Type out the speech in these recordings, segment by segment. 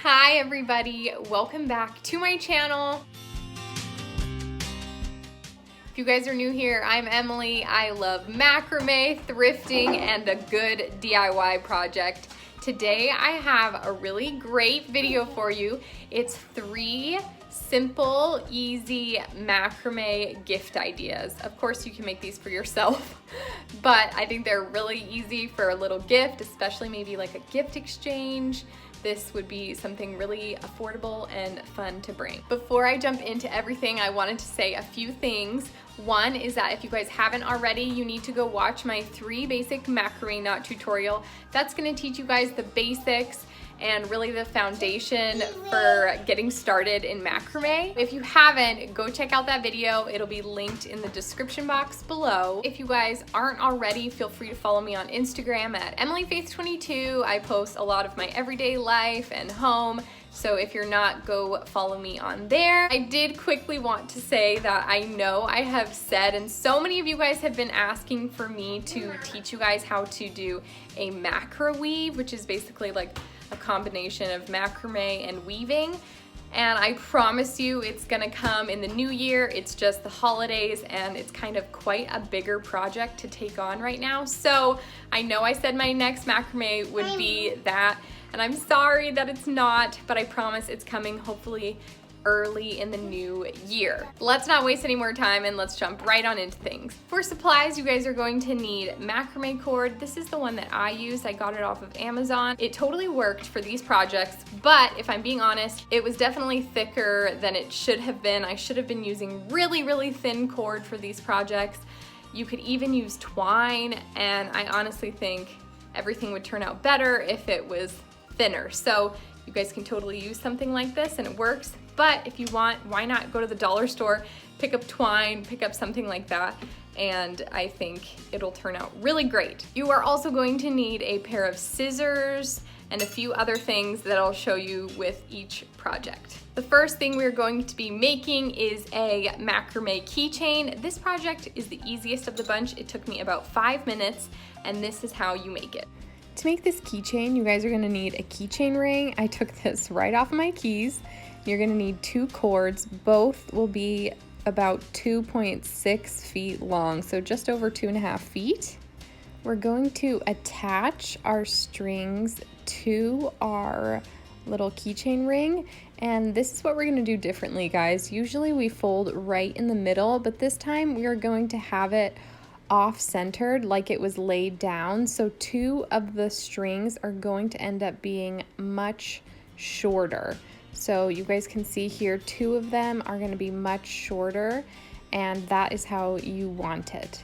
Hi everybody, welcome back to my channel. If you guys are new here, I'm Emily. I love macrame, thrifting, and a good DIY project. Today I have a really great video for you. It's 3 simple, easy macrame gift ideas. Of course you can make these for yourself, but I think they're really easy for a little gift, especially maybe like a gift exchange. This would be something really affordable and fun to bring. Before I jump into everything, I wanted to say a few things. One is that if you guys haven't already, you need to go watch my 3 basic macrame knot tutorial. That's gonna teach you guys the basics and really the foundation for getting started in macrame. If you haven't, go check out that video. It'll be linked in the description box below. If you guys aren't already, feel free to follow me on Instagram at EmilyFaith22. I post a lot of my everyday life and home. So if you're not, go follow me on there. I did quickly want to say that I know I have said, and so many of you guys have been asking for me to teach you guys how to do a macro weave, which is basically like a combination of macrame and weaving. And I promise you it's gonna come in the new year. It's just the holidays and it's kind of quite a bigger project to take on right now. So I know I said my next macrame would be that, and I'm sorry that it's not, but I promise it's coming hopefully early in the new year. Let's not waste any more time and let's jump right on into things. For supplies, you guys are going to need macrame cord. This is the one that I use. I got it off of Amazon. It totally worked for these projects, but if I'm being honest, it was definitely thicker than it should have been. I should have been using really thin cord for these projects. You could even use twine, and I honestly think everything would turn out better if it was thinner. So you guys can totally use something like this and it works. But if you want, why not go to the dollar store, pick up twine, pick up something like that, and I think it'll turn out really great. You are also going to need a pair of scissors and a few other things that I'll show you with each project. The first thing we're going to be making is a macrame keychain. This project is the easiest of the bunch. It took me about 5 minutes, and this is how you make it. To make this keychain, you guys are gonna need a keychain ring. I took this right off of my keys. You're gonna need 2 cords. Both will be about 2.6 feet long, so just over 2.5 feet. We're going to attach our strings to our little keychain ring, and this is what we're gonna do differently, guys. Usually we fold right in the middle, but this time we are going to have it off-centered like it was laid down. So 2 of the strings are going to end up being much shorter. So you guys can see here, 2 of them are going to be much shorter, and that is how you want it.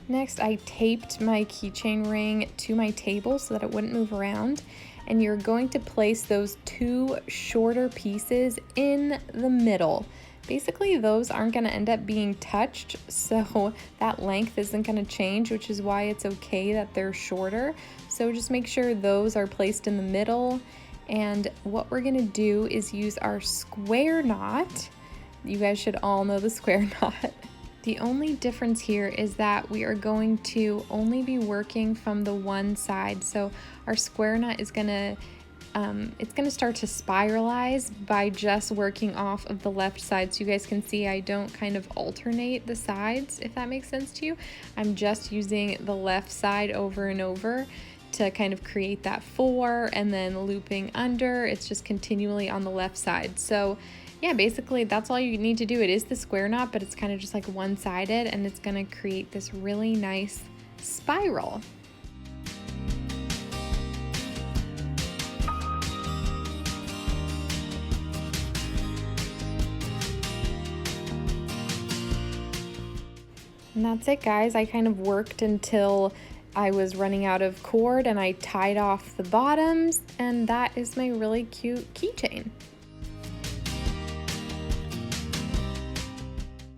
Next, I taped my keychain ring to my table so that it wouldn't move around, and you're going to place those 2 shorter pieces in the middle. Basically, those aren't going to end up being touched, so that length isn't going to change, which is why it's okay that they're shorter. So just make sure those are placed in the middle. And what we're going to do is use our square knot. You guys should all know the square knot. The only difference here is that we are going to only be working from the one side. So our square knot is going to it's going to start to spiralize by just working off of the left side. So you guys can see I don't kind of alternate the sides, if that makes sense to you. I'm just using the left side over and over to kind of create that 4, and then looping under. It's just continually on the left side. So yeah, basically that's all you need to do. It is the square knot, but it's kind of just like one-sided, and it's going to create this really nice spiral. And that's it, guys. I kind of worked until I was running out of cord, and I tied off the bottoms, and that is my really cute keychain.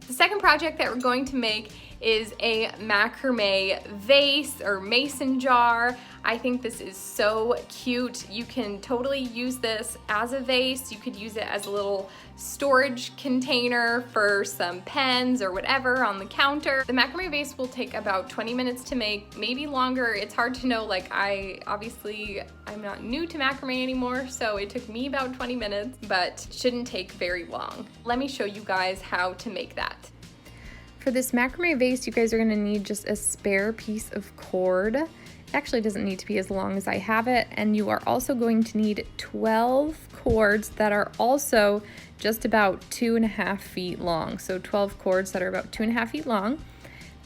The second project that we're going to make is a macrame vase or mason jar. I think this is so cute. You can totally use this as a vase. You could use it as a little storage container for some pens or whatever on the counter. The macrame vase will take about 20 minutes to make, maybe longer. It's hard to know, like I'm not new to macrame anymore, so it took me about 20 minutes, but shouldn't take very long. Let me show you guys how to make that. For this macrame vase, you guys are gonna need just a spare piece of cord. It actually doesn't need to be as long as I have it, and you are also going to need 12 cords that are also just about 2.5 feet long. So 12 cords that are about 2.5 feet long.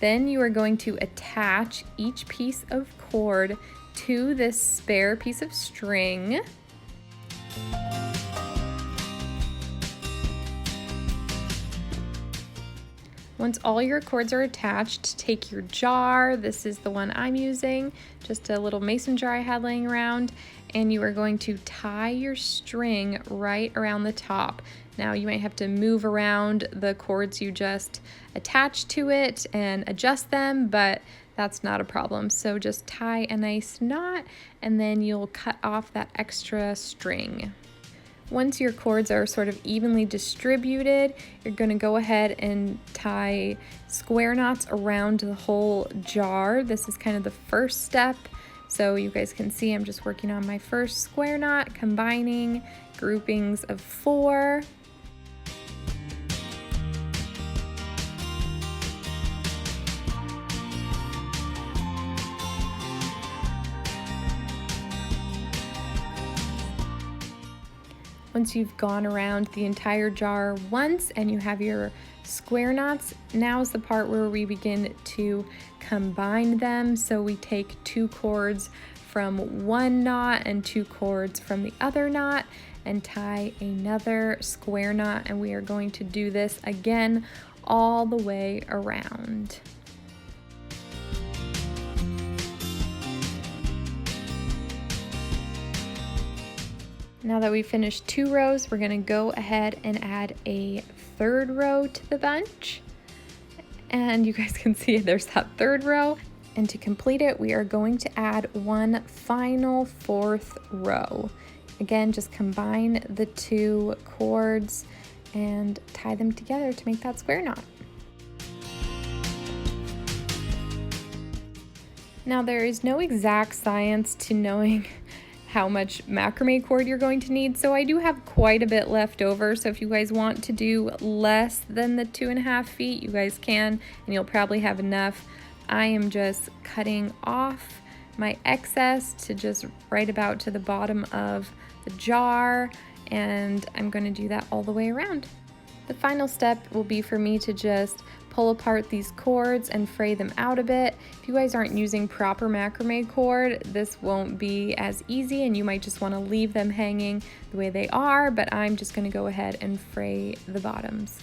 Then you are going to attach each piece of cord to this spare piece of string. Once all your cords are attached, take your jar. This is the one I'm using, just a little mason jar I had laying around, and you are going to tie your string right around the top. Now you might have to move around the cords you just attached to it and adjust them, but that's not a problem. So just tie a nice knot and then you'll cut off that extra string. Once your cords are sort of evenly distributed, you're going to go ahead and tie square knots around the whole jar. This is kind of the first step. So you guys can see I'm just working on my first square knot, combining groupings of 4. Once you've gone around the entire jar once and you have your square knots, now is the part where we begin to combine them. So we take 2 cords from one knot and 2 cords from the other knot and tie another square knot, and we are going to do this again all the way around. Now that we've finished 2 rows, we're gonna go ahead and add a 3rd row to the bunch. And you guys can see there's that 3rd row. And to complete it, we are going to add one final 4th row. Again, just combine the 2 cords and tie them together to make that square knot. Now there is no exact science to knowing how much macrame cord you're going to need, so I do have quite a bit left over. So if you guys want to do less than the 2.5 feet, you guys can, and you'll probably have enough. I am just cutting off my excess to just right about to the bottom of the jar, and I'm going to do that all the way around. The final step will be for me to just pull apart these cords and fray them out a bit. If you guys aren't using proper macrame cord, this won't be as easy and you might just want to leave them hanging the way they are, but I'm just going to go ahead and fray the bottoms.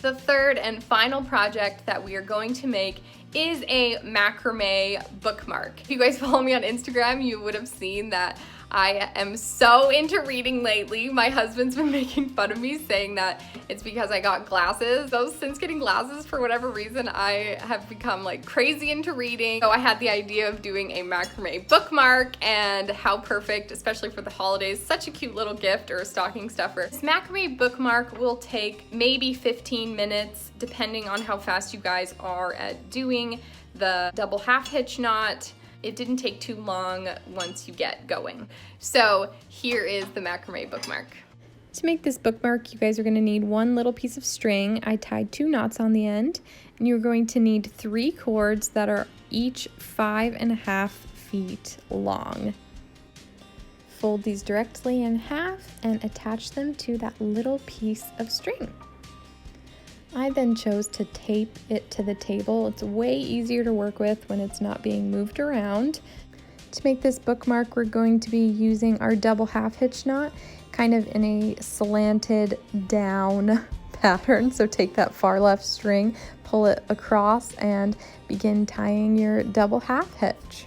The 3rd and final project that we are going to make is a macrame bookmark. If you guys follow me on Instagram, you would have seen that I am so into reading lately. My husband's been making fun of me saying that it's because I got glasses. So since getting glasses, for whatever reason, I have become like crazy into reading. So I had the idea of doing a macrame bookmark, and how perfect, especially for the holidays, such a cute little gift or a stocking stuffer. This macrame bookmark will take maybe 15 minutes, depending on how fast you guys are at doing the double half hitch knot. It didn't take too long once you get going. So here is the macrame bookmark. To make this bookmark, you guys are going to need one little piece of string. I tied 2 knots on the end, and you're going to need 3 cords that are each 5.5 feet long. Fold these directly in half and attach them to that little piece of string. I then chose to tape it to the table. It's way easier to work with when it's not being moved around. To make this bookmark, we're going to be using our double half hitch knot, kind of in a slanted down pattern. So take that far left string, pull it across, and begin tying your double half hitch.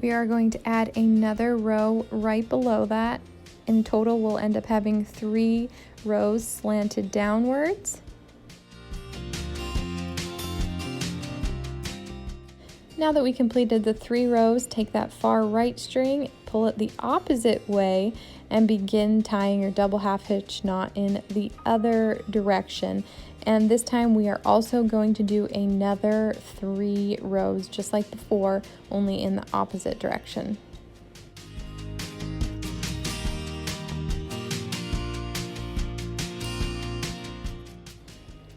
We are going to add another row right below that. In total, we'll end up having 3 rows slanted downwards. Now that we completed the 3 rows, take that far right string, pull it the opposite way, and begin tying your double half hitch knot in the other direction. And this time we are also going to do another 3 rows just like before, only in the opposite direction.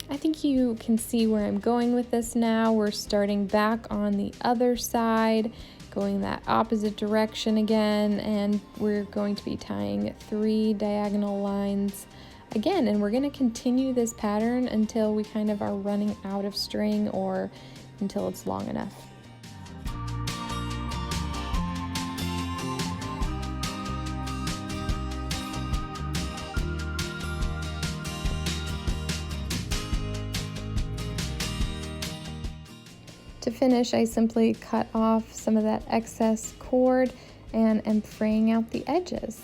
I think you can see where I'm going with this now. We're starting back on the other side, going that opposite direction again, and we're going to be tying 3 diagonal lines again, and we're going to continue this pattern until we kind of are running out of string or until it's long enough. To finish, I simply cut off some of that excess cord and am fraying out the edges.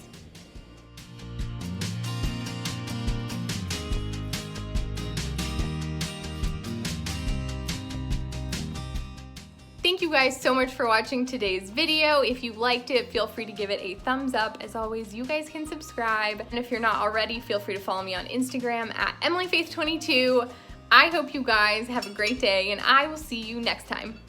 Thank you guys so much for watching today's video. If you liked it, feel free to give it a thumbs up. As always, you guys can subscribe. And if you're not already, feel free to follow me on Instagram at EmilyFaith22. I hope you guys have a great day, and I will see you next time.